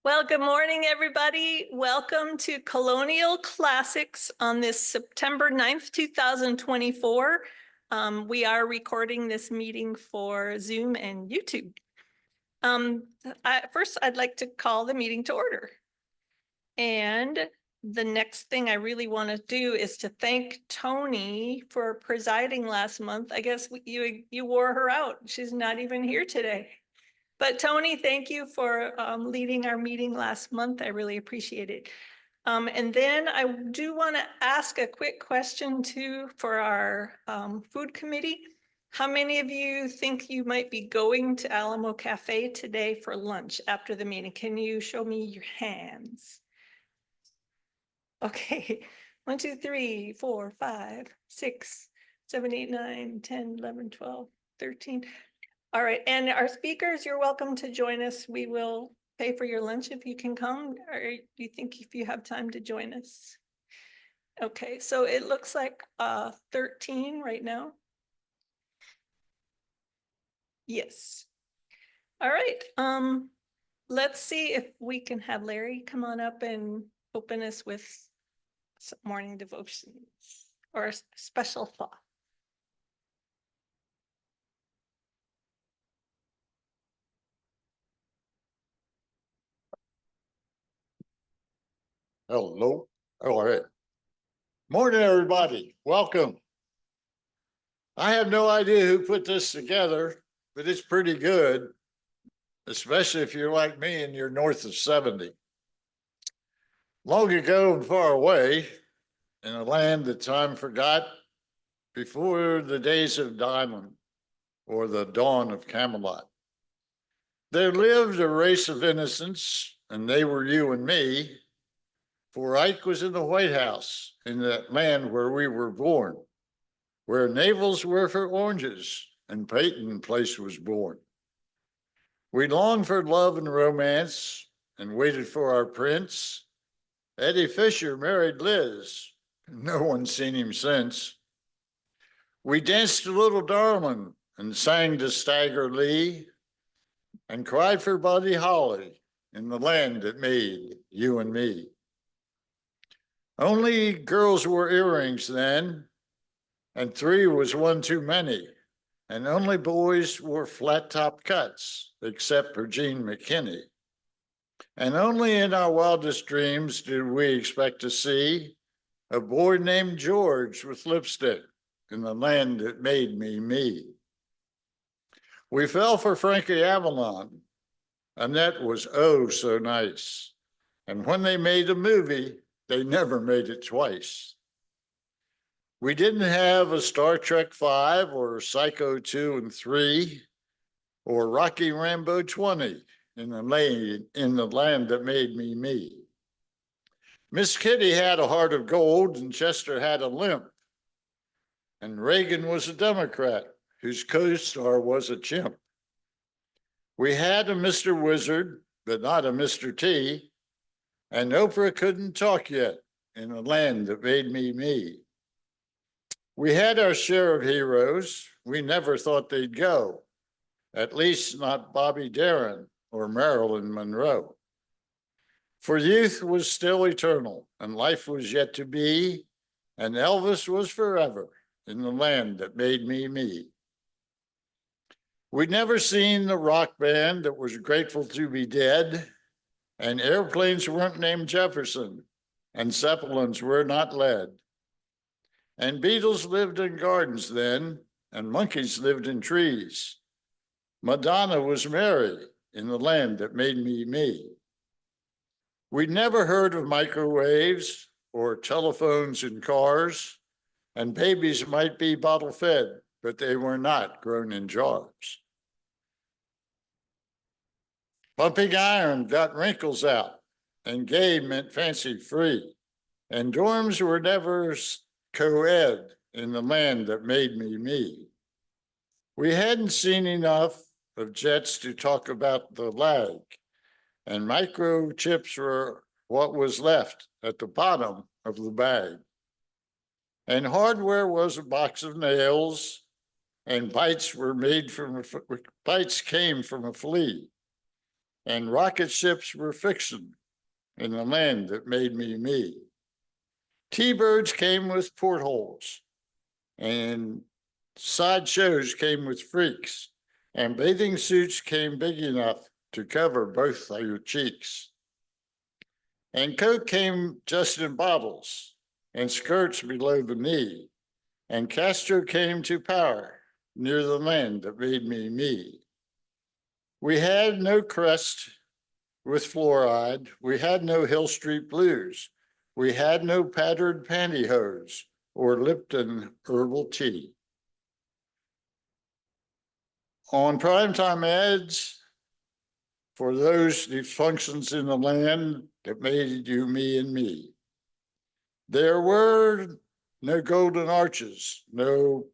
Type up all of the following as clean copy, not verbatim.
Well, good morning, everybody. Welcome to Colonial Classics on this September 9th, 2024. We are recording this meeting for Zoom and YouTube. First, I'd like to call the meeting to order. And the next thing I really want to do is to thank Tony for presiding last month. I guess you wore her out. She's not even here today. But Tony, thank you for leading our meeting last month. I really appreciate it. And then I do want to ask a quick question too for our food committee. How many of you think you might be going to Alamo Cafe today for lunch after the meeting? Can you show me your hands? Okay, 1, 2, 3, 4, 5, 6, 7, 8, 9, 10, 11, 12, 13. All right, and our speakers, you're welcome to join us. We will pay for your lunch if you can come, or do you think if you have time to join us? Okay, so it looks like 13 right now. Yes. All right, let's see if we can have Larry come on up and open us with some morning devotions or a special thought. Hello. All right. Morning, everybody. Welcome. I have no idea who put this together, but it's pretty good, especially if you're like me and you're north of 70. Long ago and far away, in a land that time forgot, before the days of Diamond or the dawn of Camelot, there lived a race of innocents, and they were you and me. For Ike was in the White House, in that land where we were born, where navels were for oranges, and Peyton Place was born. We longed for love and romance, and waited for our prince. Eddie Fisher married Liz. No one's seen him since. We danced to Little Darling, and sang to Stagger Lee, and cried for Buddy Holly, in the land that made you and me. Only girls wore earrings then, and 3 was one too many. And only boys wore flat-top cuts, except for Gene McKinney. And only in our wildest dreams did we expect to see a boy named George with lipstick in the land that made me me. We fell for Frankie Avalon, and that was oh so nice. And when they made a movie, they never made it twice. We didn't have a Star Trek 5 or Psycho 2 and 3 or Rocky Rambo 20 in the land that made me me. Miss Kitty had a heart of gold and Chester had a limp. And Reagan was a Democrat whose co-star was a chimp. We had a Mr. Wizard, but not a Mr. T. And Oprah couldn't talk yet in the land that made me me. We had our share of heroes. We never thought they'd go, at least not Bobby Darin or Marilyn Monroe. For youth was still eternal, and life was yet to be, and Elvis was forever in the land that made me me. We'd never seen the rock band that was grateful to be dead, and airplanes weren't named Jefferson, and Zeppelins were not lead. And beetles lived in gardens then, and monkeys lived in trees. Madonna was Mary in the land that made me me. We'd never heard of microwaves or telephones in cars, and babies might be bottle fed, but they were not grown in jars. Pumping iron got wrinkles out, and gay meant fancy free, and dorms were never co-ed in the land that made me me. We hadn't seen enough of jets to talk about the lag, and microchips were what was left at the bottom of the bag. And hardware was a box of nails, and bites came from a flea. and rocket ships were fiction in the land that made me me. T-birds came with portholes, and sideshows came with freaks, and bathing suits came big enough to cover both your cheeks. And Coke came just in bottles and skirts below the knee, and Castro came to power near the land that made me me. We had no crest with fluoride. We had no Hill Street Blues. We had no patterned pantyhose or Lipton herbal tea. On primetime ads, for those dysfunctions in the land that made you me and me, there were no golden arches, no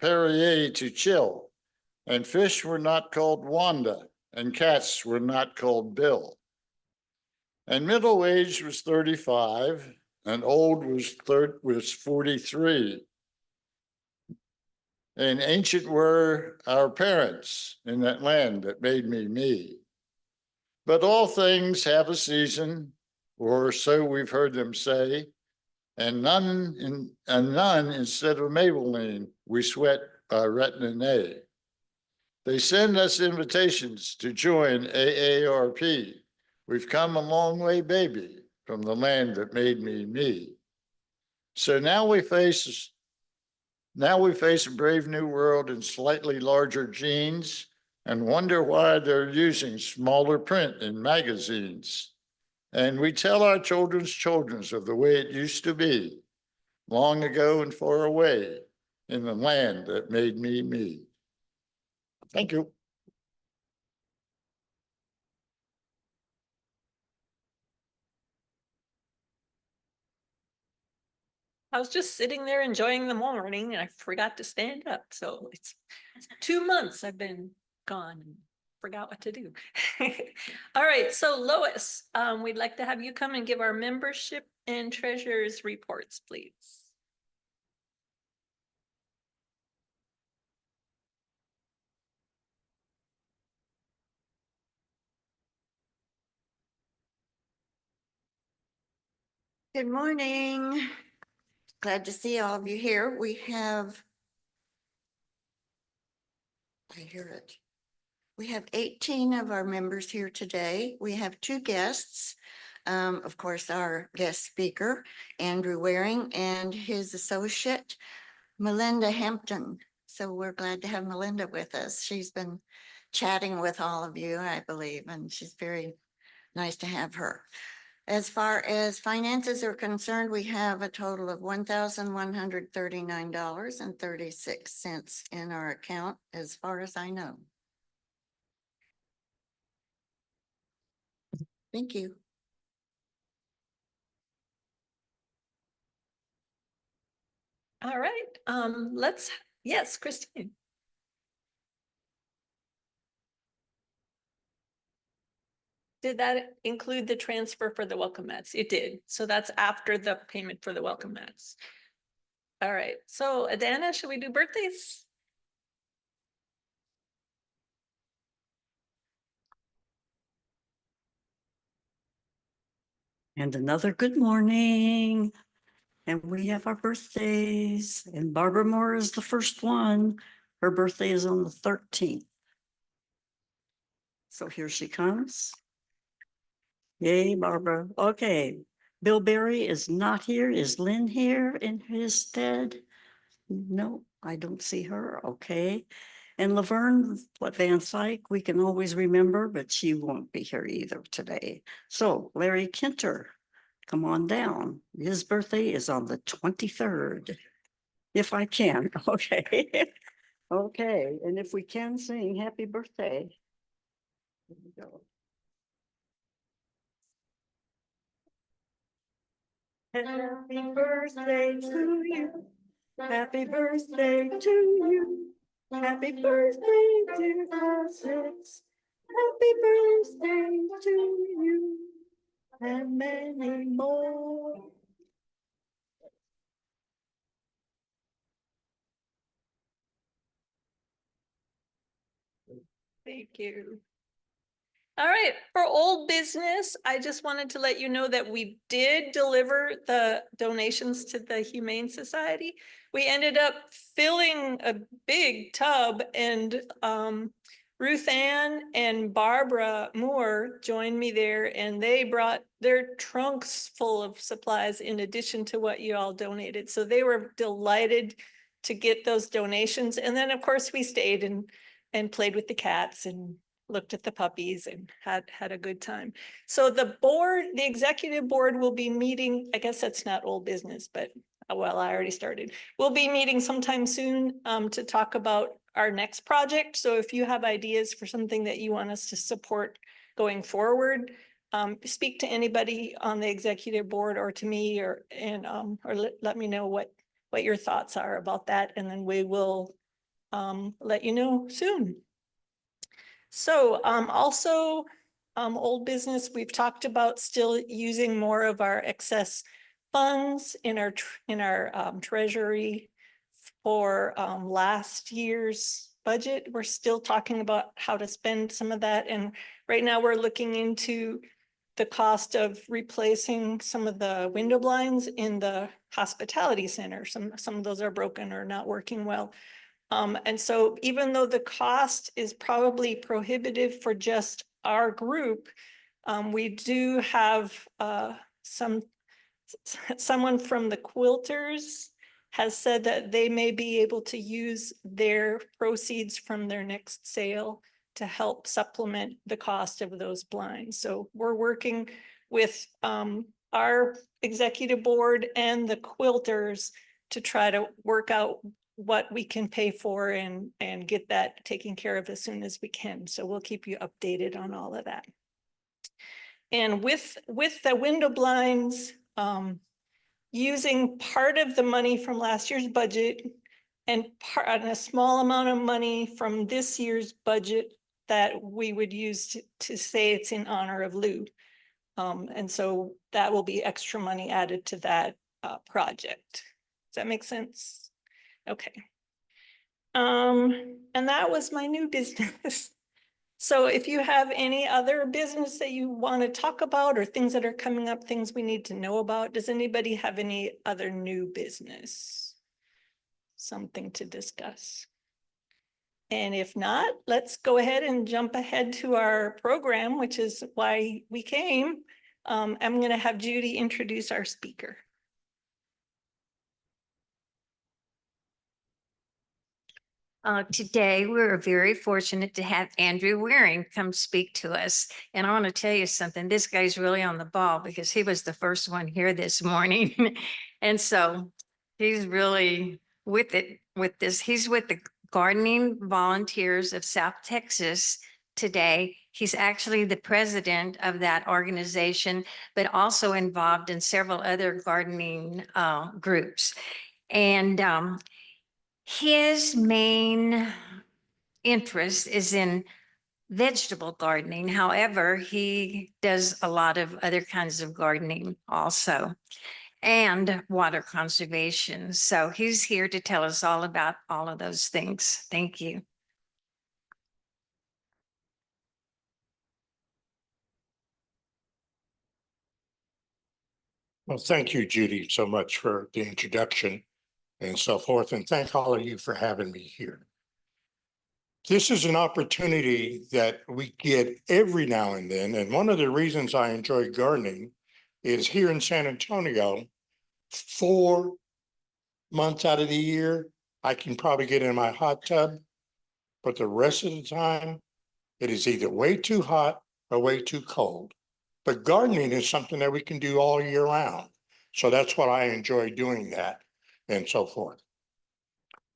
Perrier to chill, and fish were not called Wanda, and cats were not called Bill. And middle age was 35, and old was 43. And ancient were our parents in that land that made me me. But all things have a season, or so we've heard them say, and none instead of Maybelline, we sweat retin A. They send us invitations to join AARP. We've come a long way, baby, from the land that made me me. So now we face a brave new world in slightly larger jeans and wonder why they're using smaller print in magazines. And we tell our children's of the way it used to be, long ago and far away, in the land that made me me. Thank you. I was just sitting there enjoying the morning and I forgot to stand up. So it's 2 months I've been gone and forgot what to do. All right, so Lois, we'd like to have you come and give our membership and treasurers reports, please. Good morning. Glad to see all of you here. I hear it. We have 18 of our members here today. We have 2 guests. Of course, our guest speaker, Andrew Waring, and his associate, Melinda Hampton. So we're glad to have Melinda with us. She's been chatting with all of you, I believe, and she's very nice to have her. As far as finances are concerned, we have a total of $1,139.36 in our account, as far as I know. Thank you. All right, yes, Christine. Did that include the transfer for the welcome mats? It did. So that's after the payment for the welcome mats. All right, so Adana, should we do birthdays? And another good morning. And we have our birthdays, and Barbara Moore is the first one. Her birthday is on the 13th. So here she comes. Yay, Barbara. Okay. Bill Berry is not here. Is Lynn here in his stead? No, I don't see her. Okay. And Laverne Van Syke, we can always remember, but she won't be here either today. So Larry Kinter, come on down. His birthday is on the 23rd. If I can, okay. Okay, and if we can sing happy birthday. Here we go. Happy birthday to you. Happy birthday to you. Happy birthday, dear classics. Happy birthday to you. And many more. Thank you. All right, for old business, I just wanted to let you know that we did deliver the donations to the Humane Society. We ended up filling a big tub and Ruth Ann and Barbara Moore joined me there and they brought their trunks full of supplies in addition to what you all donated. So they were delighted to get those donations. And then of course we stayed and played with the cats and looked at the puppies and had a good time. So the board, the executive board will be meeting, I guess that's not old business, but well, I already started. We'll be meeting sometime soon to talk about our next project. So if you have ideas for something that you want us to support going forward, speak to anybody on the executive board or to me or let me know what your thoughts are about that. And then we will let you know soon. So also old business, we've talked about still using more of our excess funds in our treasury for last year's budget. We're still talking about how to spend some of that. And right now we're looking into the cost of replacing some of the window blinds in the hospitality center. Some of those are broken or not working well. And so even though the cost is probably prohibitive for just our group, we do have someone from the quilters has said that they may be able to use their proceeds from their next sale to help supplement the cost of those blinds. So we're working with our executive board and the quilters to try to work out what we can pay for and get that taken care of as soon as we can. So we'll keep you updated on all of that. And with the window blinds, using part of the money from last year's budget and a small amount of money from this year's budget that we would use to say it's in honor of Lou. And so that will be extra money added to that project. Does that make sense? Okay. And that was my new business. So if you have any other business that you want to talk about or things that are coming up, things we need to know about, does anybody have any other new business? Something to discuss? And if not, let's go ahead and jump ahead to our program, which is why we came. I'm going to have Judy introduce our speaker. Today, we're very fortunate to have Andrew Waring come speak to us. And I want to tell you something, this guy's really on the ball because he was the first one here this morning. And so he's really with it with this. He's with the Gardening Volunteers of South Texas today. He's actually the president of that organization, but also involved in several other gardening groups. And his main interest is in vegetable gardening. However, he does a lot of other kinds of gardening also and water conservation. So he's here to tell us all about all of those things. Thank you. Well, thank you, Judy, so much for the introduction and so forth. And thank all of you for having me here. This is an opportunity that we get every now and then. And one of the reasons I enjoy gardening is here in San Antonio, 4 months out of the year, I can probably get in my hot tub, but the rest of the time, it is either way too hot or way too cold. But gardening is something that we can do all year round. So that's what I enjoy doing that and so forth.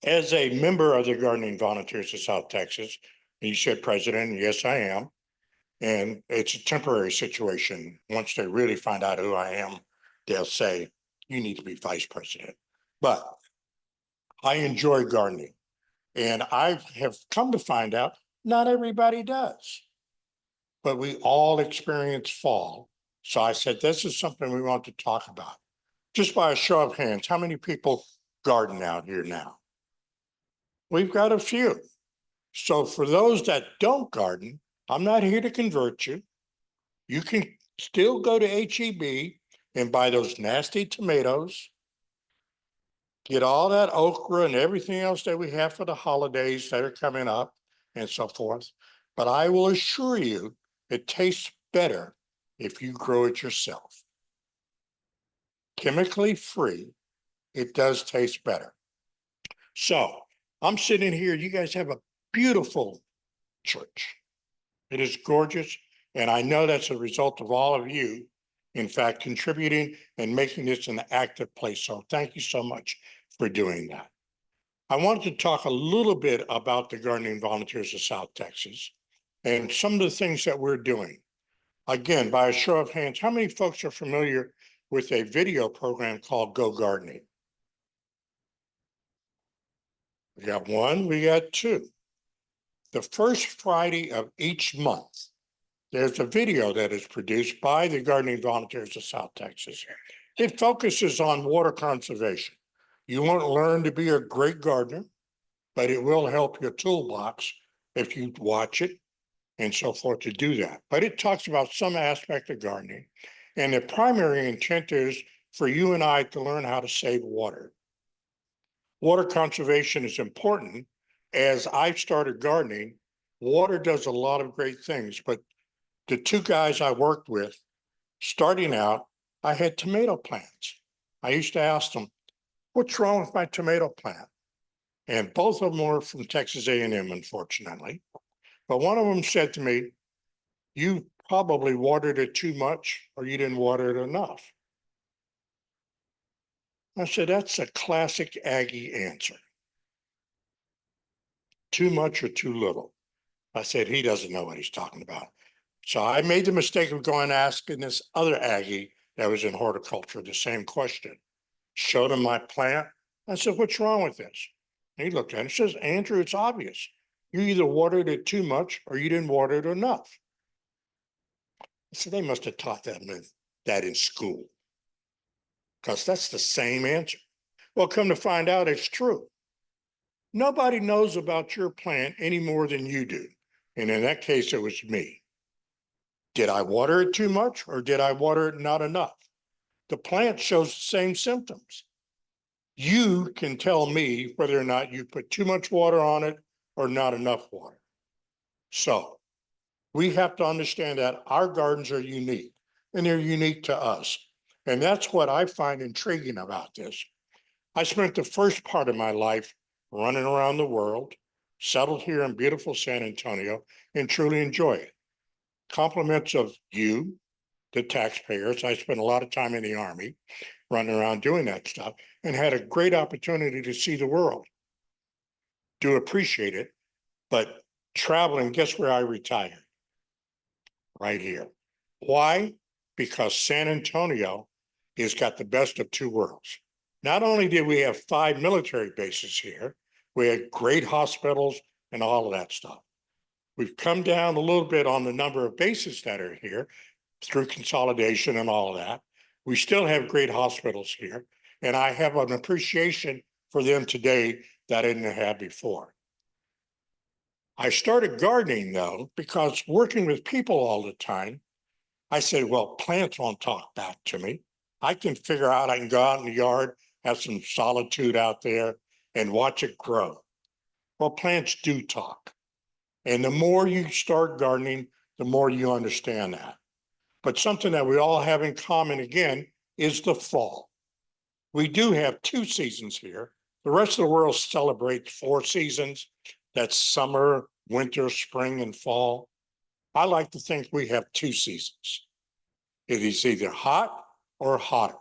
As a member of the Gardening Volunteers of South Texas, you said president, yes, I am. And it's a temporary situation. Once they really find out who I am, they'll say, you need to be vice president. But I enjoy gardening. And I have come to find out not everybody does. But we all experience fall. So I said, this is something we want to talk about. Just by a show of hands, how many people garden out here now? We've got a few. So for those that don't garden, I'm not here to convert you. You can still go to HEB and buy those nasty tomatoes, get all that okra and everything else that we have for the holidays that are coming up and so forth. But I will assure you, it tastes better if you grow it yourself. Chemically free, it does taste better. So I'm sitting here, you guys have a beautiful church. It is gorgeous. And I know that's a result of all of you, in fact, contributing and making this an active place. So thank you so much for doing that. I wanted to talk a little bit about the Gardening Volunteers of South Texas and some of the things that we're doing. Again, by a show of hands, how many folks are familiar with a video program called Go Gardening? We got one, we got two. The first Friday of each month, there's a video that is produced by the Gardening Volunteers of South Texas. It focuses on water conservation. You won't learn to be a great gardener, but it will help your toolbox if you watch it and so forth to do that. But it talks about some aspect of gardening. And the primary intent is for you and I to learn how to save water. Water conservation is important. As I've started gardening, water does a lot of great things, but the two guys I worked with, starting out, I had tomato plants. I used to ask them, what's wrong with my tomato plant? And both of them were from Texas A&M, unfortunately. But one of them said to me, you probably watered it too much or you didn't water it enough. I said, that's a classic Aggie answer. Too much or too little. I said, he doesn't know what he's talking about. So I made the mistake of going asking this other Aggie that was in horticulture the same question. Showed him my plant. I said, what's wrong with this? And he looked at it and says, Andrew, it's obvious. You either watered it too much or you didn't water it enough. I said, they must have taught that in school, because that's the same answer. Well, come to find out, it's true. Nobody knows about your plant any more than you do. And in that case, it was me. Did I water it too much or did I water it not enough? The plant shows the same symptoms. You can tell me whether or not you put too much water on it or not enough water. So we have to understand that our gardens are unique and they're unique to us. And that's what I find intriguing about this. I spent the first part of my life running around the world, settled here in beautiful San Antonio, and truly enjoy it. Compliments of you, the taxpayers. I spent a lot of time in the Army running around doing that stuff and had a great opportunity to see the world. Do appreciate it, but traveling, guess where I retired? Right here. Why? Because San Antonio has got the best of two worlds. Not only did we have 5 military bases here, we had great hospitals and all of that stuff. We've come down a little bit on the number of bases that are here through consolidation and all of that. We still have great hospitals here, and I have an appreciation for them today that I didn't have before. I started gardening though, because working with people all the time, I said, well, plants won't talk back to me. I can figure out, I can go out in the yard, have some solitude out there and watch it grow. Well, plants do talk. And the more you start gardening, the more you understand that. But something that we all have in common again is the fall. We do have 2 seasons here. The rest of the world celebrates 4 seasons. That's summer, winter, spring, and fall. I like to think we have 2 seasons. It is either hot or hotter.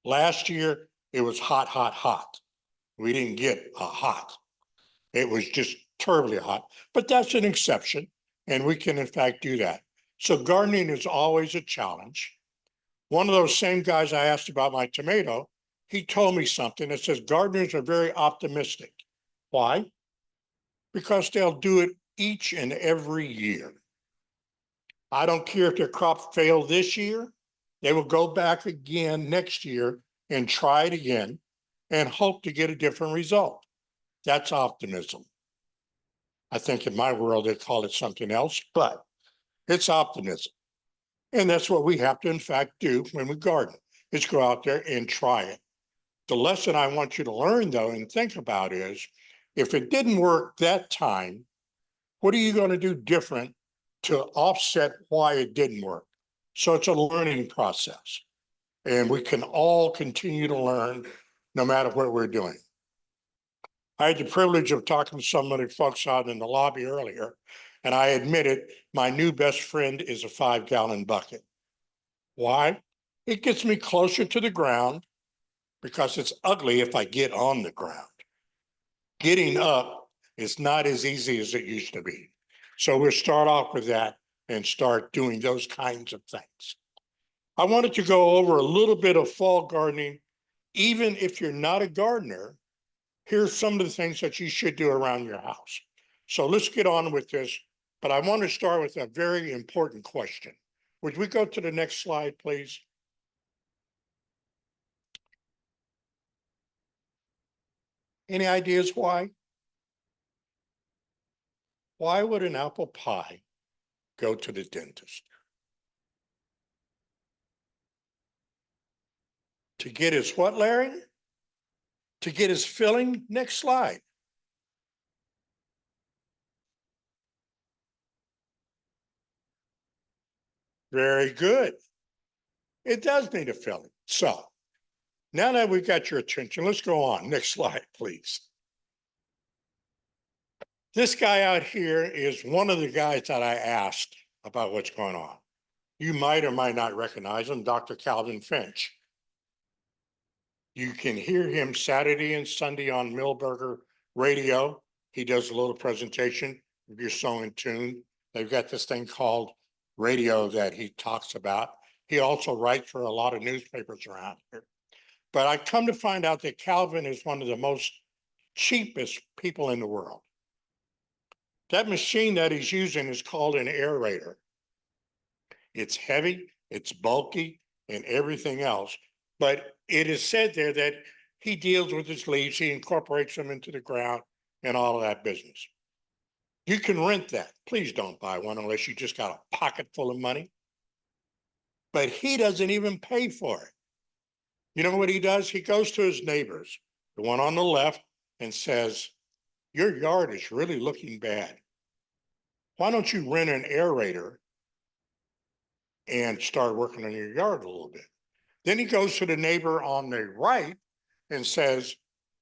Last year, it was hot, hot, hot. We didn't get a hot. It was just terribly hot, but that's an exception. And we can in fact do that. So gardening is always a challenge. One of those same guys I asked about my tomato, he told me something that says gardeners are very optimistic. Why? Because they'll do it each and every year. I don't care if their crop failed this year, they will go back again next year and try it again and hope to get a different result. That's optimism. I think in my world, they call it something else, but it's optimism. And that's what we have to, in fact, do when we garden, is go out there and try it. The lesson I want you to learn, though, and think about is, if it didn't work that time, what are you going to do different to offset why it didn't work? So it's a learning process. And we can all continue to learn no matter what we're doing. I had the privilege of talking to some of the folks out in the lobby earlier, and I admitted my new best friend is a 5-gallon bucket. Why? It gets me closer to the ground because it's ugly if I get on the ground. Getting up is not as easy as it used to be. So we'll start off with that and start doing those kinds of things. I wanted to go over a little bit of fall gardening. Even if you're not a gardener, here's some of the things that you should do around your house. So let's get on with this, but I want to start with a very important question. Would we go to the next slide, please? Any ideas why? Why would an apple pie go to the dentist? To get his what, Larry? To get his filling? Next slide. Very good. It does need a filling. So now that we've got your attention, let's go on. Next slide, please. This guy out here is one of the guys that I asked about what's going on. You might or might not recognize him, Dr. Calvin Finch. You can hear him Saturday and Sunday on Millburger Radio. He does a little presentation. If you're so in tune, they've got this thing called radio that he talks about. He also writes for a lot of newspapers around here. But I come to find out that Calvin is one of the most cheapest people in the world. That machine that he's using is called an aerator. It's heavy, it's bulky, and everything else. But it is said there that he deals with his leaves, he incorporates them into the ground and all of that business. You can rent that. Please don't buy one unless you just got a pocket full of money. But he doesn't even pay for it. You know what he does? He goes to his neighbors, the one on the left, and says, your yard is really looking bad. Why don't you rent an aerator and start working on your yard a little bit? Then he goes to the neighbor on the right and says,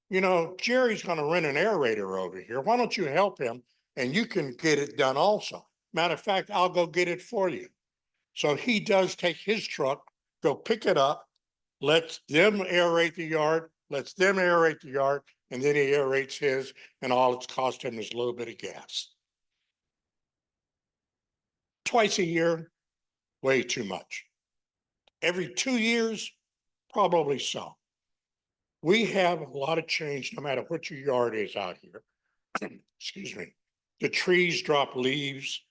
you know, Jerry's going to rent an aerator over here. Why don't you help him and you can get it done also? Matter of fact, I'll go get it for you. So he does take his truck, go pick it up, lets them aerate the yard, and then he aerates his, and all it's cost him is a little bit of gas. Twice a year, way too much. Every 2 years, probably so. We have a lot of change no matter what your yard is out here. Excuse me. The trees drop leaves.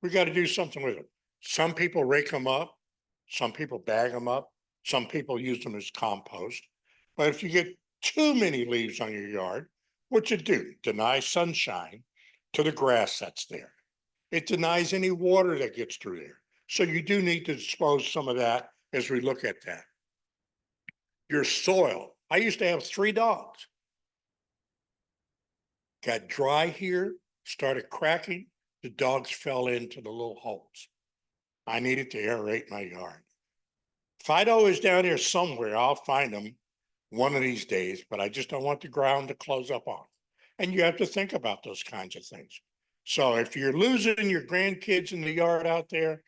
We got to do something with them. Some people rake them up. Some people bag them up. Some people use them as compost. But if you get too many leaves on your yard, what you do? Deny sunshine to the grass that's there. It denies any water that gets through there. So you do need to dispose some of that as we look at that. Your soil. I used to have 3 dogs. Got dry here, started cracking. The dogs fell into the little holes. I needed to aerate my yard. Fido is down here somewhere. I'll find him one of these days, but I just don't want the ground to close up on. And you have to think about those kinds of things. So if you're losing your grandkids in the yard out there,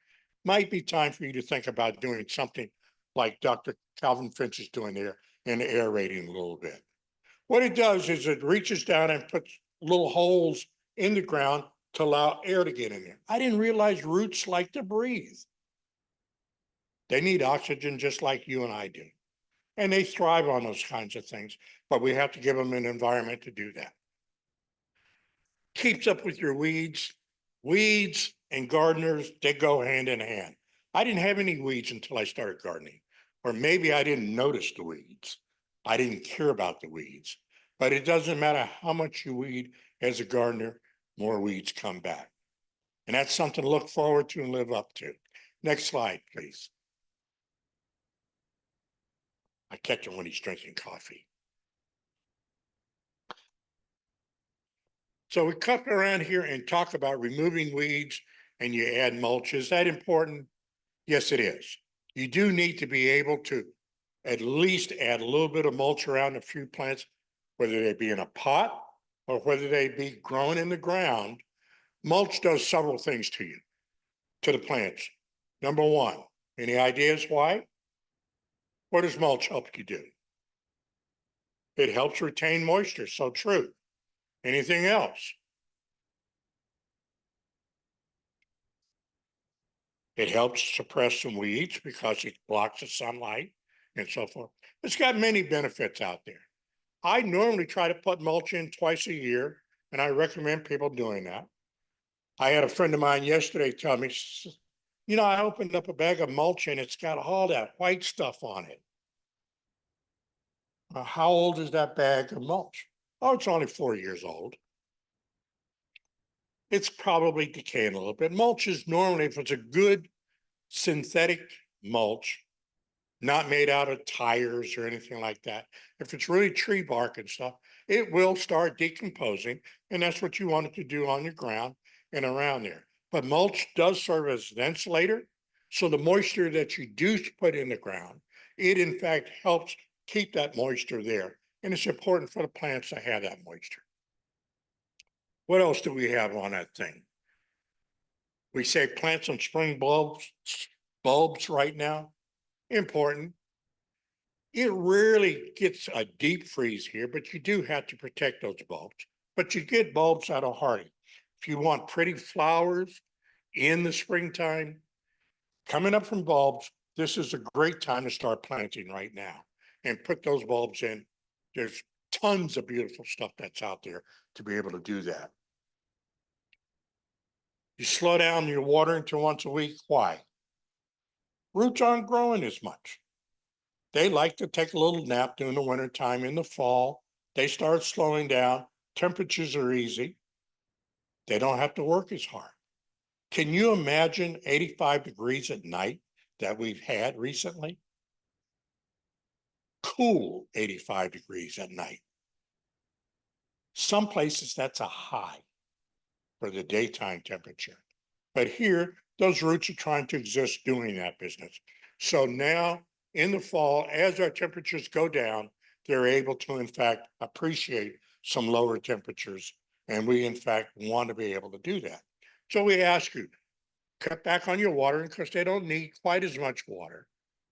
might be time for you to think about doing something like Dr. Calvin Finch is doing there and aerating a little bit. What it does is it reaches down and puts little holes in the ground to allow air to get in there. I didn't realize roots like to breathe. They need oxygen just like you and I do. And they thrive on those kinds of things, but we have to give them an environment to do that. Keeps up with your weeds. Weeds and gardeners, they go hand in hand. I didn't have any weeds until I started gardening, or maybe I didn't notice the weeds. I didn't care about the weeds, but it doesn't matter how much you weed as a gardener, more weeds come back. And that's something to look forward to and live up to. Next slide, please. I catch him when he's drinking coffee. So we come around here and talk about removing weeds and you add mulch. Is that important? Yes, it is. You do need to be able to at least add a little bit of mulch around a few plants, whether they be in a pot or whether they be grown in the ground. Mulch does several things to you, to the plants. Number one, any ideas why? What does mulch help you do? It helps retain moisture, so true. Anything else? It helps suppress some weeds because it blocks the sunlight and so forth. It's got many benefits out there. I normally try to put mulch in twice a year, and I recommend people doing that. I had a friend of mine yesterday tell me, you know, I opened up a bag of mulch and it's got all that white stuff on it. How old is that bag of mulch? Oh, it's only 4 years old. It's probably decaying a little bit. Mulch is normally, if it's a good synthetic mulch, not made out of tires or anything like that. If it's really tree bark and stuff, it will start decomposing. And that's what you want it to do on your ground and around there. But mulch does serve as an insulator. So the moisture that you do put in the ground, it in fact helps keep that moisture there. And it's important for the plants to have that moisture. What else do we have on that thing? We say plant some spring bulbs right now. Important. It rarely gets a deep freeze here, but you do have to protect those bulbs. But you get bulbs out of hardy. If you want pretty flowers in the springtime, coming up from bulbs, this is a great time to start planting right now and put those bulbs in. There's tons of beautiful stuff that's out there to be able to do that. You slow down your watering to once a week. Why? Roots aren't growing as much. They like to take a little nap during the wintertime. In the fall, they start slowing down. Temperatures are easy. They don't have to work as hard. Can you imagine 85 degrees at night that we've had recently? Cool 85 degrees at night. Some places that's a high for the daytime temperature. But here, those roots are trying to exist doing that business. So now in the fall, as our temperatures go down, they're able to, in fact, appreciate some lower temperatures. And we, in fact, want to be able to do that. So we ask you, cut back on your watering because they don't need quite as much water.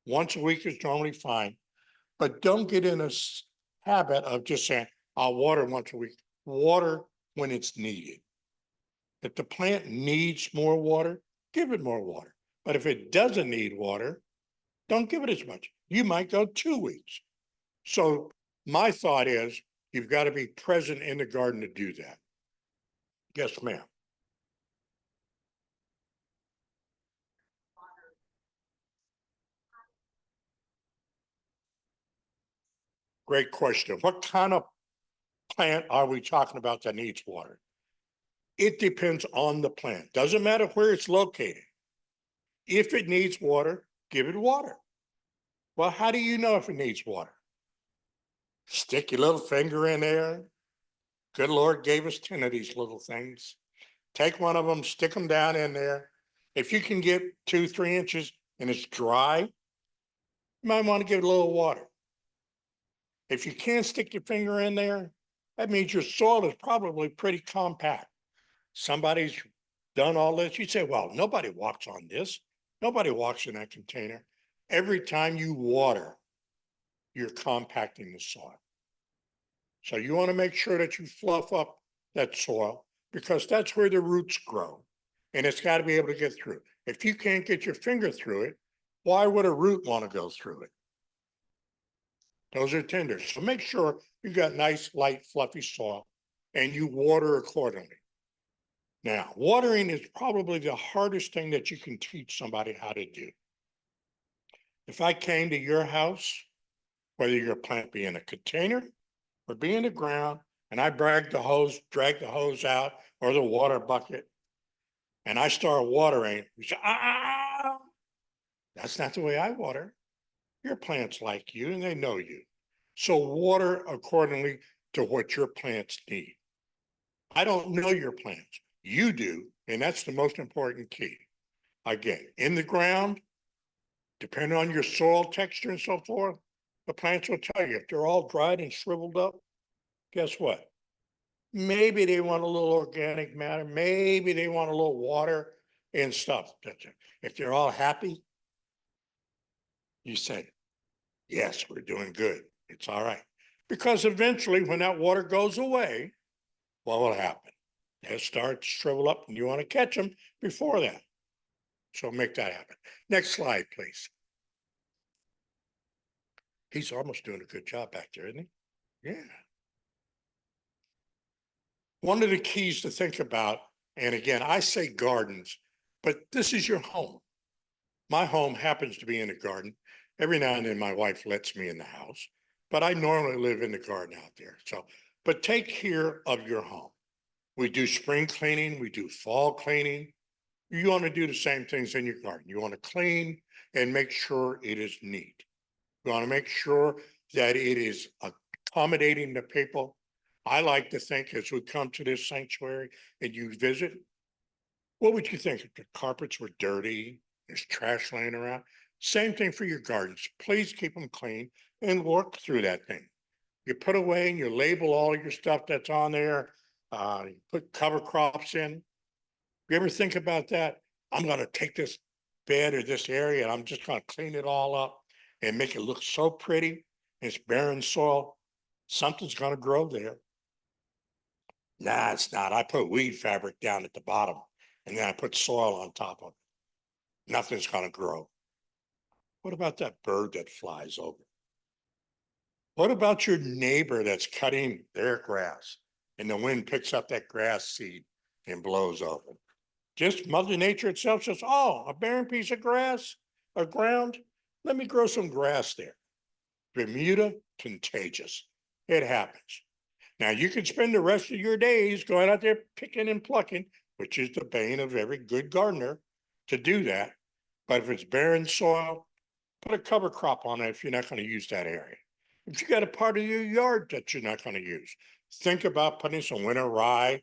Once a week is normally fine, but don't get in a habit of just saying, I'll water once a week. Water when it's needed. If the plant needs more water, give it more water. But if it doesn't need water, don't give it as much. You might go 2 weeks. So my thought is you've got to be present in the garden to do that. Yes, ma'am. Great question. What kind of plant are we talking about that needs water? It depends on the plant. Doesn't matter where it's located. If it needs water, give it water. Well, how do you know if it needs water? Stick your little finger in there. Good Lord gave us 10 of these little things. Take one of them, stick them down in there. If you can get 2-3 inches and it's dry, you might want to give it a little water. If you can't stick your finger in there, that means your soil is probably pretty compact. Somebody's done all this. You say, well, nobody walks on this. Nobody walks in that container. Every time you water, you're compacting the soil. So you want to make sure that you fluff up that soil because that's where the roots grow. And it's got to be able to get through. If you can't get your finger through it, why would a root want to go through it? Those are tender. So make sure you've got nice, light, fluffy soil and you water accordingly. Now, watering is probably the hardest thing that you can teach somebody how to do. If I came to your house, whether your plant be in a container or be in the ground, and I drag the hose out or the water bucket, and I start watering, you say, that's not the way I water. Your plants like you and they know you. So water accordingly to what your plants need. I don't know your plants. You do, and that's the most important key. Again, in the ground, depending on your soil texture and so forth, the plants will tell you if they're all dried and shriveled up, guess what? Maybe they want a little organic matter. Maybe they want a little water and stuff. If they're all happy, you say, yes, we're doing good. It's all right. Because eventually when that water goes away, what will happen? They'll start to shrivel up and you want to catch them before that. So make that happen. Next slide, please. He's almost doing a good job back there, isn't he? Yeah. One of the keys to think about, and again, I say gardens, but this is your home. My home happens to be in a garden. Every now and then my wife lets me in the house, but I normally live in the garden out there. So, but take care of your home. We do spring cleaning, we do fall cleaning. You want to do the same things in your garden. You want to clean and make sure it is neat. You want to make sure that it is accommodating to people. I like to think as we come to this sanctuary and you visit, what would you think if the carpets were dirty, there's trash laying around? Same thing for your gardens. Please keep them clean and work through that thing. You put away and you label all your stuff that's on there. You put cover crops in. You ever think about that? I'm going to take this bed or this area and I'm just going to clean it all up and make it look so pretty. It's barren soil. Something's going to grow there. Nah, it's not. I put weed fabric down at the bottom and then I put soil on top of it. Nothing's going to grow. What about that bird that flies over? What about your neighbor that's cutting their grass and the wind picks up that grass seed and blows over? Just Mother Nature itself says, oh, a barren piece of grass or ground, let me grow some grass there. Bermuda, contagious. It happens. Now you can spend the rest of your days going out there picking and plucking, which is the bane of every good gardener to do that. But if it's barren soil, put a cover crop on it if you're not going to use that area. If you got a part of your yard that you're not going to use, think about putting some winter rye,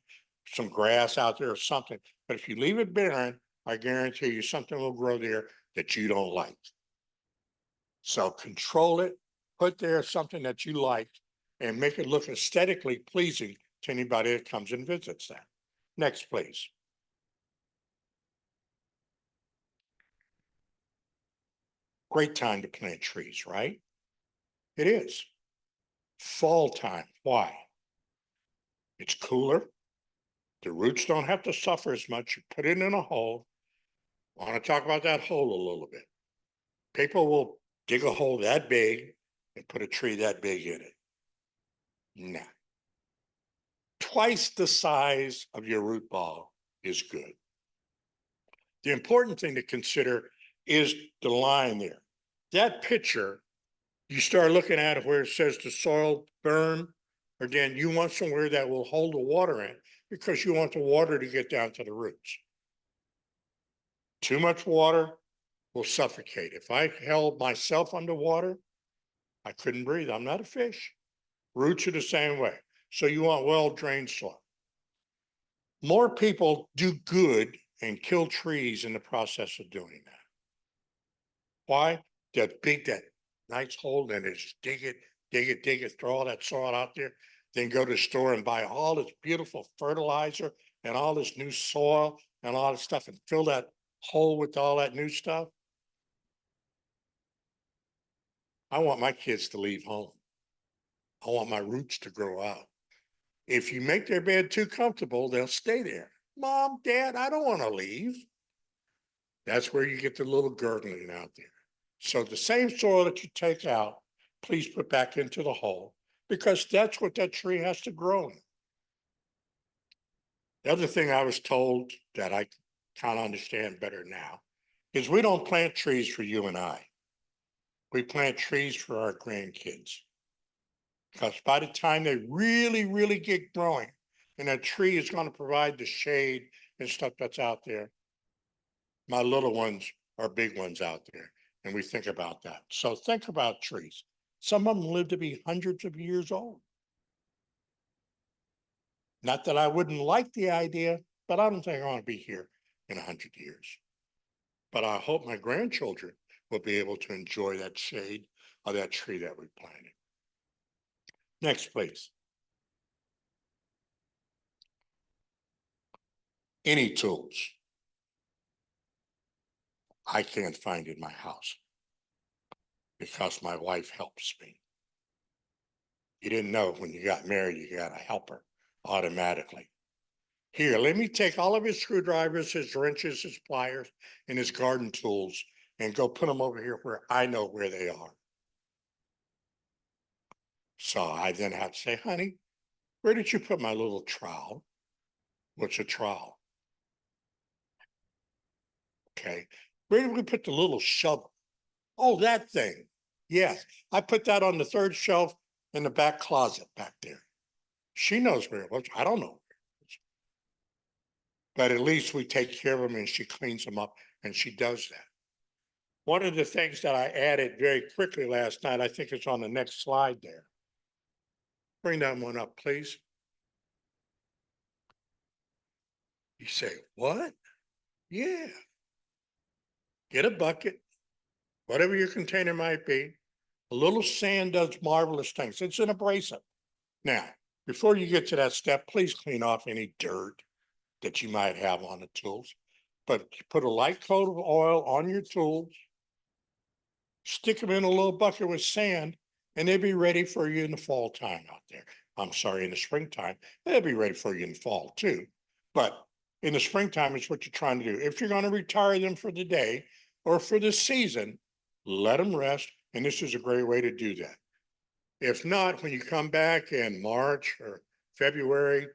some grass out there or something. But if you leave it barren, I guarantee you something will grow there that you don't like. So control it, put there something that you like and make it look aesthetically pleasing to anybody that comes and visits that. Next, please. Great time to plant trees, right? It is. Fall time. Why? It's cooler. The roots don't have to suffer as much. You put it in a hole. I want to talk about that hole a little bit. People will dig a hole that big and put a tree that big in it. Nah. Twice the size of your root ball is good. The important thing to consider is the line there. That picture, you start looking at it where it says the soil berm, or then you want somewhere that will hold the water in because you want the water to get down to the roots. Too much water will suffocate. If I held myself underwater, I couldn't breathe. I'm not a fish. Roots are the same way. So you want well-drained soil. More people do good and kill trees in the process of doing that. Why? That nice hole and just dig it, throw all that soil out there, then go to the store and buy all this beautiful fertilizer and all this new soil and all this stuff and fill that hole with all that new stuff. I want my kids to leave home. I want my roots to grow out. If you make their bed too comfortable, they'll stay there. Mom, Dad, I don't want to leave. That's where you get the little gurgling out there. So the same soil that you take out, please put back into the hole because that's what that tree has to grow in. The other thing I was told that I kind of understand better now is we don't plant trees for you and I. We plant trees for our grandkids. Because by the time they really get growing, and that tree is going to provide the shade and stuff that's out there, my little ones are big ones out there, and we think about that. So think about trees. Some of them live to be hundreds of years old. Not that I wouldn't like the idea, but I don't think I want to be here in 100 years. But I hope my grandchildren will be able to enjoy that shade of that tree that we planted. Next, please. Any tools I can't find in my house because my wife helps me. You didn't know when you got married, you got a helper automatically. Here, let me take all of his screwdrivers, his wrenches, his pliers, and his garden tools and go put them over here where I know where they are. So I then have to say, honey, where did you put my little trowel? What's a trowel? Okay. Where did we put the little shovel? Oh, that thing. Yes, I put that on the third shelf in the back closet back there. She knows where it was. I don't know. But at least we take care of them and she cleans them up and she does that. One of the things that I added very quickly last night, I think it's on the next slide there. Bring that one up, please. You say, what? Yeah. Get a bucket, whatever your container might be. A little sand does marvelous things. It's an abrasive. Now, before you get to that step, please clean off any dirt that you might have on the tools. But put a light coat of oil on your tools, stick them in a little bucket with sand, and they'll be ready for you in the fall time out there. I'm sorry, in the springtime, they'll be ready for you in the fall too. But in the springtime, it's what you're trying to do. If you're going to retire them for the day or for the season, let them rest. And this is a great way to do that. If not, when you come back in March or February,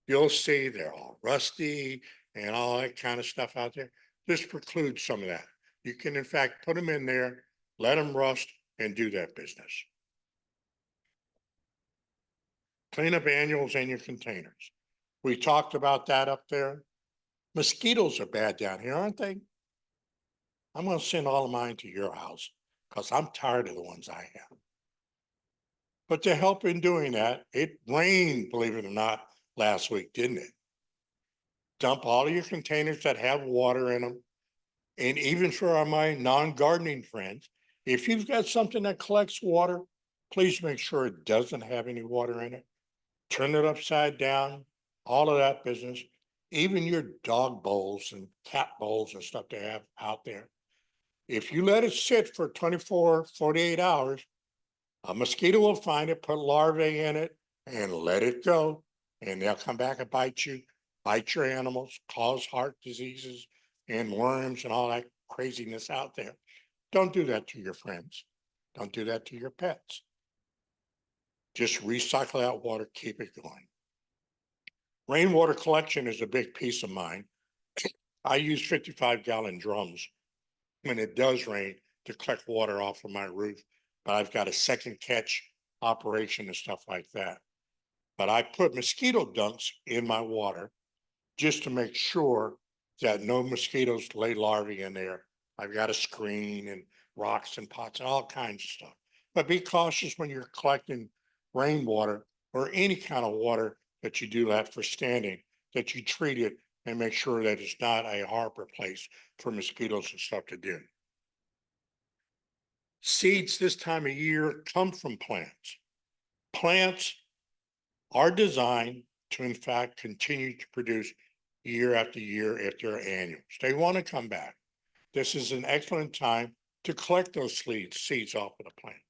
you'll see they're all rusty and all that kind of stuff out there. This precludes some of that. You can, in fact, put them in there, let them rust, and do that business. Clean up annuals in your containers. We talked about that up there. Mosquitoes are bad down here, aren't they? I'm going to send all of mine to your house because I'm tired of the ones I have. But to help in doing that, it rained, believe it or not, last week, didn't it? Dump all of your containers that have water in them. And even for my non-gardening friends, if you've got something that collects water, please make sure it doesn't have any water in it. Turn it upside down, all of that business. Even your dog bowls and cat bowls and stuff they have out there. If you let it sit for 24, 48 hours, a mosquito will find it, put larvae in it, and let it go. And they'll come back and bite you, bite your animals, cause heart diseases and worms and all that craziness out there. Don't do that to your friends. Don't do that to your pets. Just recycle that water, keep it going. Rainwater collection is a big piece of mine. I use 55-gallon drums when it does rain to collect water off of my roof, but I've got a second catch operation and stuff like that. But I put mosquito dunks in my water just to make sure that no mosquitoes lay larvae in there. I've got a screen and rocks and pots and all kinds of stuff. But be cautious when you're collecting rainwater or any kind of water that you do that for standing, that you treat it and make sure that it's not a harbor place for mosquitoes and stuff to do. Seeds this time of year come from plants. Plants are designed to, in fact, continue to produce year after year if they're annuals. They want to come back. This is an excellent time to collect those seeds off of the plants.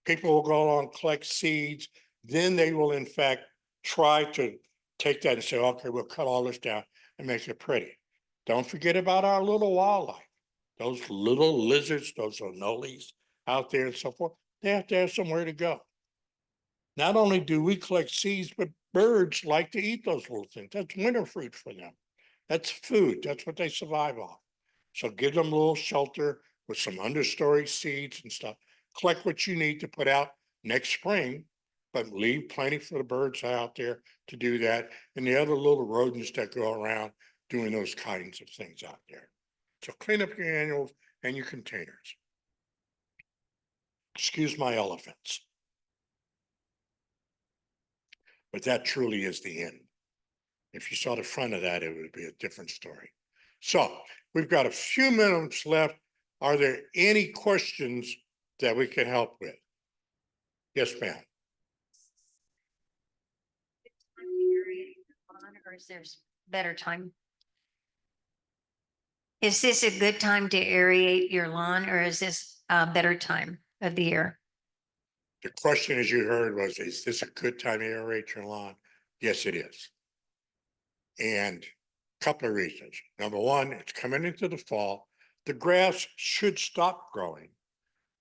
People will go along and collect seeds, then they will, in fact, try to take that and say, okay, we'll cut all this down and make it pretty. Don't forget about our little wildlife. Those little lizards, those anoles out there and so forth, they have to have somewhere to go. Not only do we collect seeds, but birds like to eat those little things. That's winter fruit for them. That's food. That's what they survive off. So give them a little shelter with some understory seeds and stuff. Collect what you need to put out next spring, but leave plenty for the birds out there to do that, and the other little rodents that go around doing those kinds of things out there. So clean up your annuals and your containers. Excuse my elephants. But that truly is the end. If you saw the front of that, it would be a different story. So we've got a few minutes left. Are there any questions that we can help with? Yes, ma'am. Or is there better time? Is this a good time to aerate your lawn, or is this a better time of the year? The question, as you heard, was, is this a good time to aerate your lawn? Yes, it is. And a couple of reasons. Number one, it's coming into the fall. The grass should stop growing.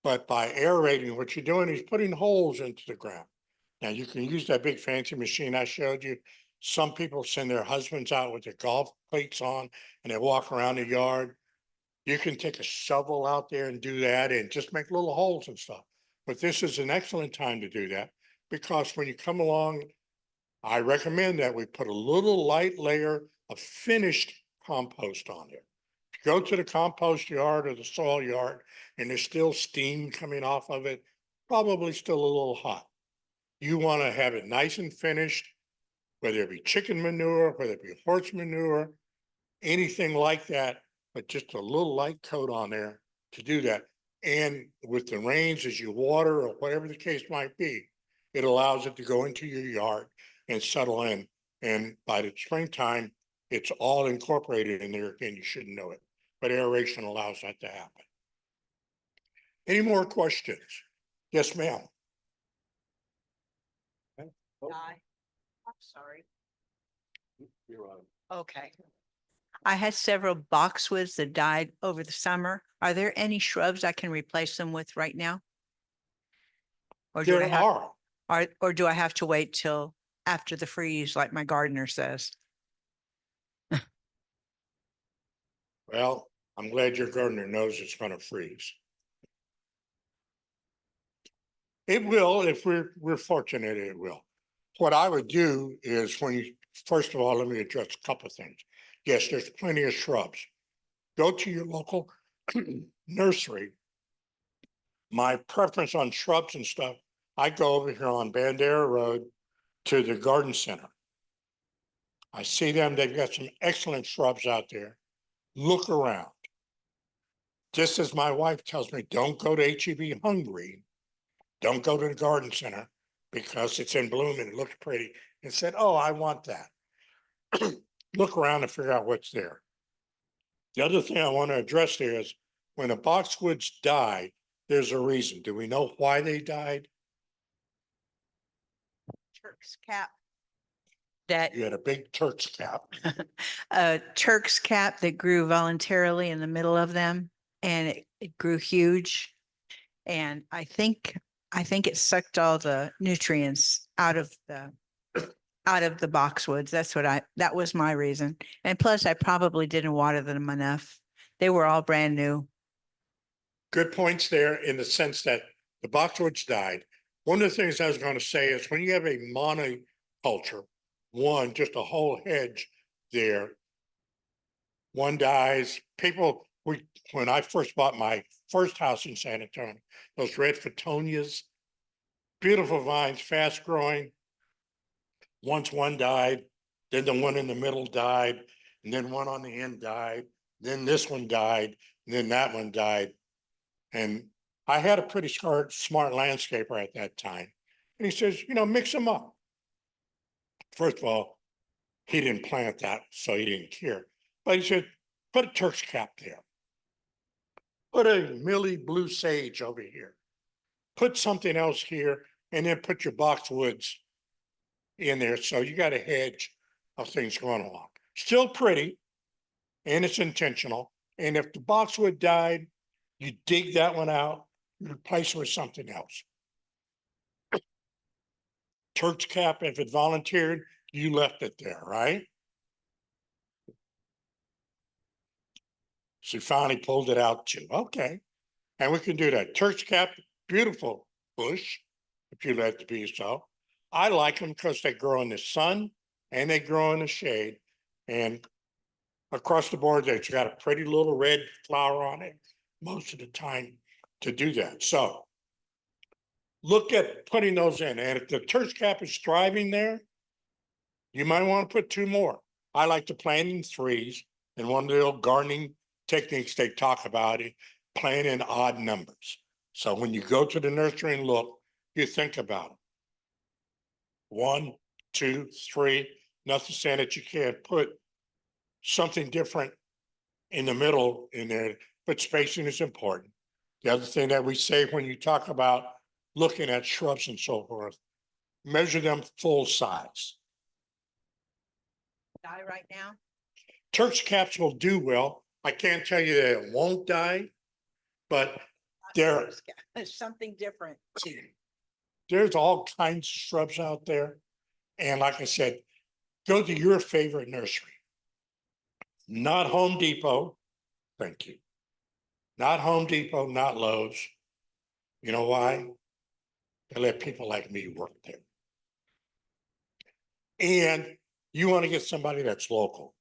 But by aerating, what you're doing is putting holes into the ground. Now you can use that big fancy machine I showed you. Some people send their husbands out with their golf cleats on and they walk around the yard. You can take a shovel out there and do that and just make little holes and stuff. But this is an excellent time to do that because when you come along, I recommend that we put a little light layer of finished compost on there. If you go to the compost yard or the soil yard and there's still steam coming off of it, probably still a little hot. You want to have it nice and finished, whether it be chicken manure, whether it be horse manure, anything like that, but just a little light coat on there to do that. And with the rains, as you water or whatever the case might be, it allows it to go into your yard and settle in. And by the springtime, it's all incorporated in there again. You shouldn't know it, but aeration allows that to happen. Any more questions? Yes, ma'am. Die. I'm sorry. You're on. Okay. I had several boxwoods that died over the summer. Are there any shrubs I can replace them with right now? Or do I There have, are. or do I have to wait till after the freeze, like my gardener says? Well, I'm glad your gardener knows it's going to freeze. It will, if we're fortunate, it will. What I would do is when you, first of all, let me address a couple of things. Yes, there's plenty of shrubs. Go to your local nursery. My preference on shrubs and stuff, I go over here on Bandera Road to the garden center. I see them, they've got some excellent shrubs out there. Look around. Just as my wife tells me, don't go to HEB hungry. Don't go to the garden center because it's in bloom and it looks pretty. And said, oh, I want that. Look around and figure out what's there. The other thing I want to address there is when the boxwoods die, there's a reason. Do we know why they died? Turk's cap. That You had a big Turk's cap. a Turk's cap that grew voluntarily in the middle of them and it grew huge. And I think it sucked all the nutrients out of the boxwoods. That was my reason. And plus I probably didn't water them enough. They were all brand new. Good points there in the sense that the boxwoods died. One of the things I was going to say is when you have a monoculture, one, just a whole hedge there, one dies. People, when I first bought my first house in San Antonio, those red Phetonias, beautiful vines, fast growing. Once one died, then the one in the middle died, and then one on the end died, then this one died, and then that one died. And I had a pretty smart landscaper at that time. And he says, mix them up. First of all, he didn't plant that, so he didn't care. But he said, put a Turk's cap there. Put a Millie blue sage over here. Put something else here, and then put your boxwoods in there. So you got a hedge of things going along. Still pretty, and it's intentional. And if the boxwood died, you dig that one out, you replace it with something else. Turk's cap, if it volunteered, you left it there, right? She finally pulled it out too. Okay. And we can do that. Turk's cap, beautiful bush, if you let it be so. I like them because they grow in the sun and they grow in the shade. And across the board, they've got a pretty little red flower on it most of the time to do that. So look at putting those in. And if the church cap is thriving there, you might want to put 2 more. I like to plant in 3s. And one of the old gardening techniques they talk about it, plant in odd numbers. So when you go to the nursery and look, you think about it. 1, 2, 3, nothing saying that you can't put something different in the middle in there, but spacing is important. The other thing that we say when you talk about looking at shrubs and so forth, measure them full size. Die right now? Turk's caps will do well. I can't tell you that it won't die, but there, It's something different. there's all kinds of shrubs out there. And like I said, go to your favorite nursery. Not Home Depot. Thank you. Not Home Depot, not Lowe's. You know why? They let people like me work there. And you want to get somebody that's local.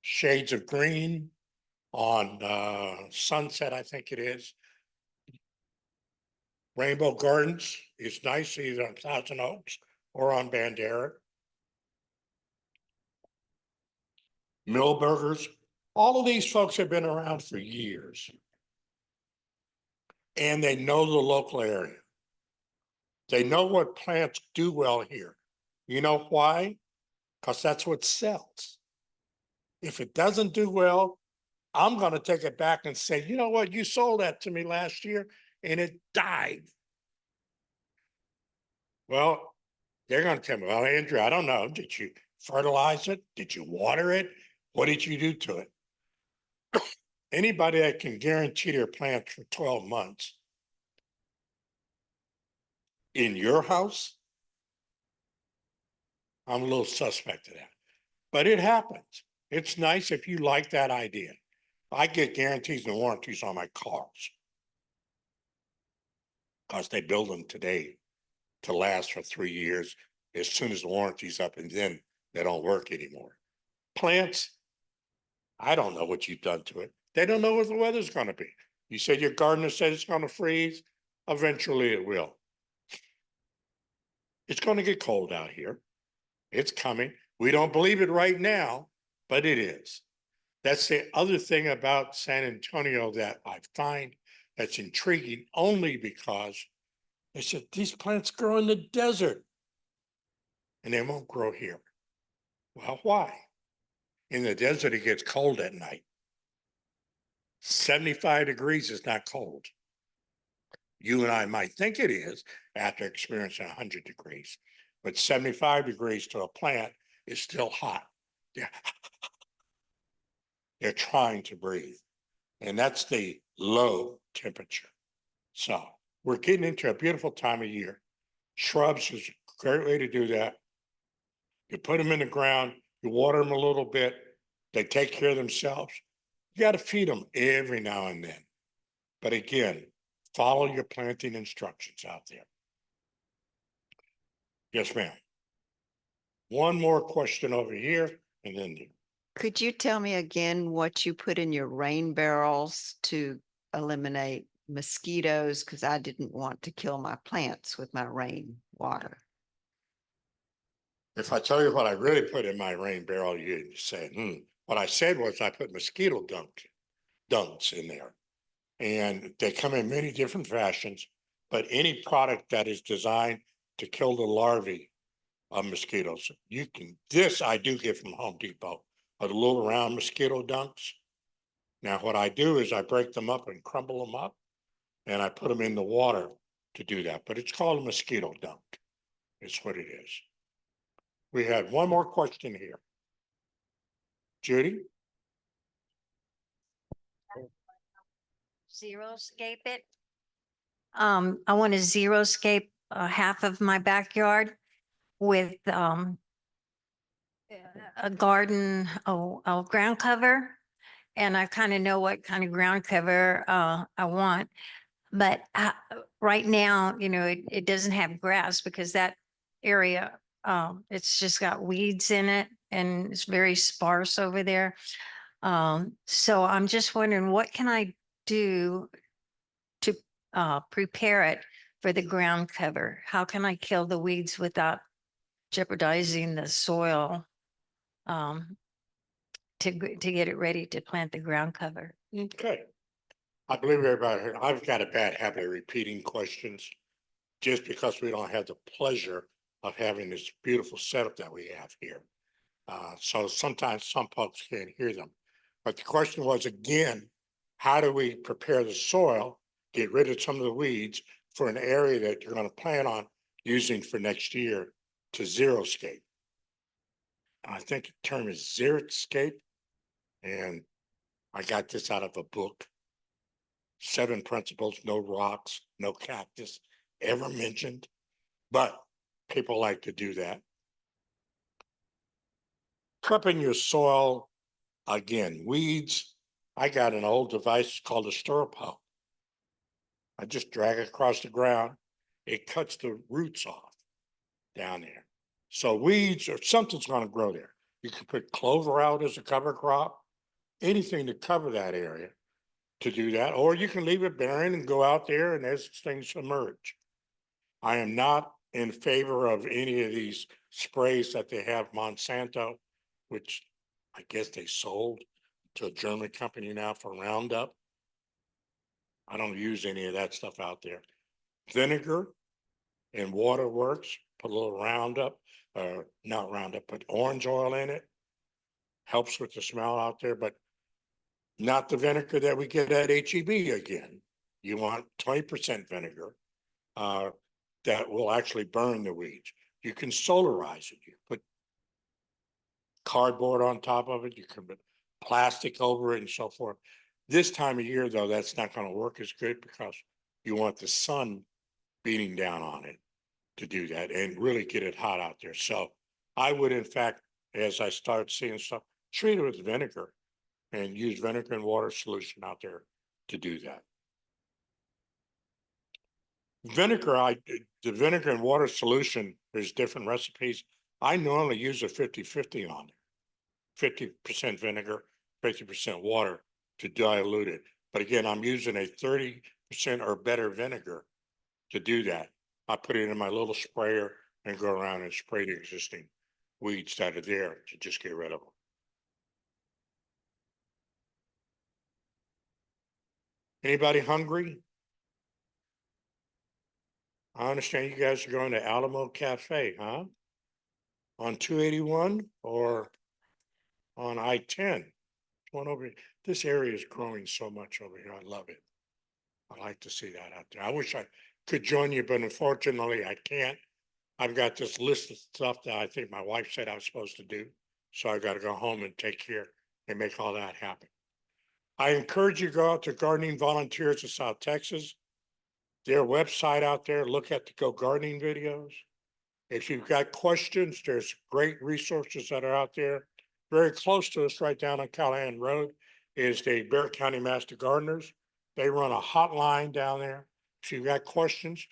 Shades of Green on Sunset, I think it is. Rainbow Gardens is nice, either on Thousand Oaks or on Bandera. Millburgers, all of these folks have been around for years. And they know the local area. They know what plants do well here. You know why? Because that's what sells. If it doesn't do well, I'm going to take it back and say, you know what, you sold that to me last year and it died. Well, they're going to tell me, well, Andrew, I don't know. Did you fertilize it? Did you water it? What did you do to it? Anybody that can guarantee their plant for 12 months in your house, I'm a little suspect of that. But it happens. It's nice if you like that idea. I get guarantees and warranties on my cars because they build them today to last for 3 years as soon as the warranty's up, and then they don't work anymore. Plants, I don't know what you've done to it. They don't know what the weather's going to be. You said your gardener said it's going to freeze. Eventually it will. It's going to get cold out here. It's coming. We don't believe it right now, but it is. That's the other thing about San Antonio that I find that's intriguing, only because they said these plants grow in the desert and they won't grow here. Well, why? In the desert, it gets cold at night. 75 degrees is not cold. You and I might think it is after experiencing 100 degrees, but 75 degrees to a plant is still hot. They're trying to breathe. And that's the low temperature. So we're getting into a beautiful time of year. Shrubs is a great way to do that. You put them in the ground, you water them a little bit, they take care of themselves. You got to feed them every now and then. But again, follow your planting instructions out there. Yes, ma'am. One more question over here, and then Could you tell me again what you put in your rain barrels to eliminate mosquitoes? Because I didn't want to kill my plants with my rain water. if I tell you what I really put in my rain barrel, you'd say, What I said was I put mosquito dunks in there. And they come in many different fashions, but any product that is designed to kill the larvae of mosquitoes, this I do get from Home Depot, are the little round mosquito dunks. Now, what I do is I break them up and crumble them up, and I put them in the water to do that, but it's called a mosquito dunk. It's what it is. We had one more question here. Judy? Xeriscape it. I want to xeriscape half of my backyard with a garden, a ground cover. And I kind of know what kind of ground cover I want. But right now, it doesn't have grass because that area. It's just got weeds in it and it's very sparse over there. So I'm just wondering, what can I do to prepare it for the ground cover? How can I kill the weeds without jeopardizing the soil to get it ready to plant the ground cover? Okay. I believe everybody here, I've got a bad habit of repeating questions just because we don't have the pleasure of having this beautiful setup that we have here. So sometimes some folks can't hear them. But the question was again, how do we prepare the soil, get rid of some of the weeds for an area that you're going to plan on using for next year to xeriscape? I think the term is xeriscape. And I got this out of a book. 7 principles, no rocks, no cactus ever mentioned, but people like to do that. Prepping your soil, again, weeds. I got an old device called a stirrup. I just drag it across the ground. It cuts the roots off down there. So weeds or something's going to grow there. You can put clover out as a cover crop, anything to cover that area to do that, or you can leave it barren and go out there and as things emerge. I am not in favor of any of these sprays that they have Monsanto, which I guess they sold to a German company now for Roundup. I don't use any of that stuff out there. Vinegar and water works, put a little Roundup, not Roundup, but orange oil in it. Helps with the smell out there, but not the vinegar that we get at HEB again. You want 20% vinegar that will actually burn the weeds. You can solarize it. You put cardboard on top of it. You can put plastic over it and so forth. This time of year, though, that's not going to work as good because you want the sun beating down on it to do that and really get it hot out there. So I would, in fact, as I start seeing stuff, treat it with vinegar and use vinegar and water solution out there to do that. Vinegar, the vinegar and water solution, there's different recipes. I normally use a 50-50 on there. 50% vinegar, 50% water to dilute it. But again, I'm using a 30% or better vinegar to do that. I put it in my little sprayer and go around and spray the existing weeds that are there to just get rid of them. Anybody hungry? I understand you guys are going to Alamo Cafe, huh? On 281 or on I-10? One over here. This area is growing so much over here. I love it. I like to see that out there. I wish I could join you, but unfortunately I can't. I've got this list of stuff that I think my wife said I was supposed to do. So I got to go home and take care and make all that happen. I encourage you to go out to Gardening Volunteers of South Texas. Their website out there, look at the Go Gardening videos. If you've got questions, there's great resources that are out there. Very close to us right down on Callahan Road is the Bear County Master Gardeners. They run a hotline down there. If you've got questions,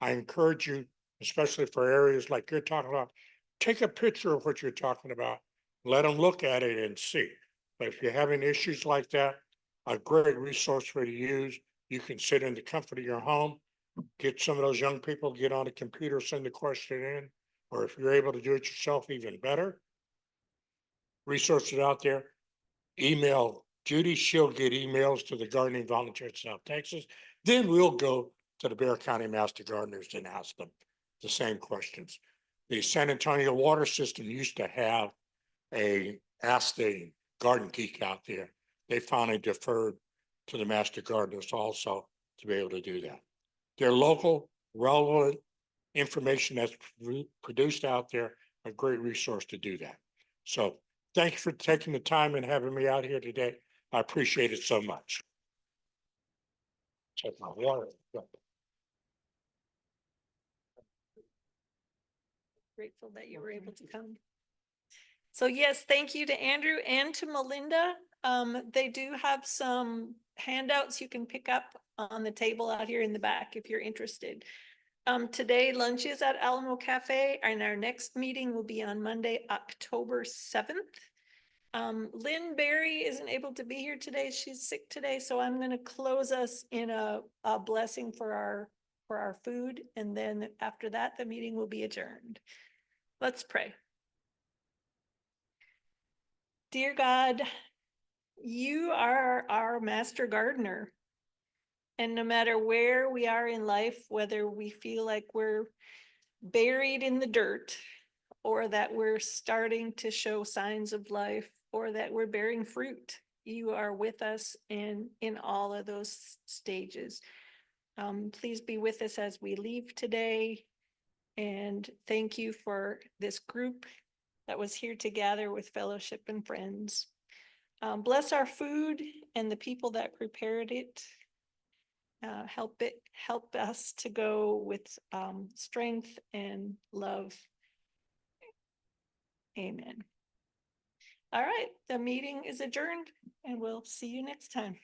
I encourage you, especially for areas like you're talking about, take a picture of what you're talking about. Let them look at it and see. But if you're having issues like that, a great resource for you to use. You can sit in the comfort of your home, get some of those young people, get on the computer, send the question in, or if you're able to do it yourself, even better. Resources out there. Email Judy, she'll get emails to the Gardening Volunteers of South Texas. Then we'll go to the Bear County Master Gardeners and ask them the same questions. The San Antonio water system used to have ask the garden geek out there. They finally deferred to the Master Gardeners also to be able to do that. Their local, relevant information that's produced out there, a great resource to do that. So thank you for taking the time and having me out here today. I appreciate it so much. Check my water. Grateful that you were able to come. So yes, thank you to Andrew and to Melinda. They do have some handouts you can pick up on the table out here in the back if you're interested. Today lunch is at Alamo Cafe and our next meeting will be on Monday, October 7th. Lynn Berry isn't able to be here today. She's sick today, so I'm gonna close us in a blessing for our food. And then after that, the meeting will be adjourned. Let's pray. Dear God, you are our master gardener. And no matter where we are in life, whether we feel like we're buried in the dirt, or that we're starting to show signs of life, or that we're bearing fruit, you are with us in all of those stages. Please be with us as we leave today. And thank you for this group that was here to gather with fellowship and friends. Bless our food and the people that prepared it. Help us to go with strength and love. Amen. All right, the meeting is adjourned and we'll see you next time.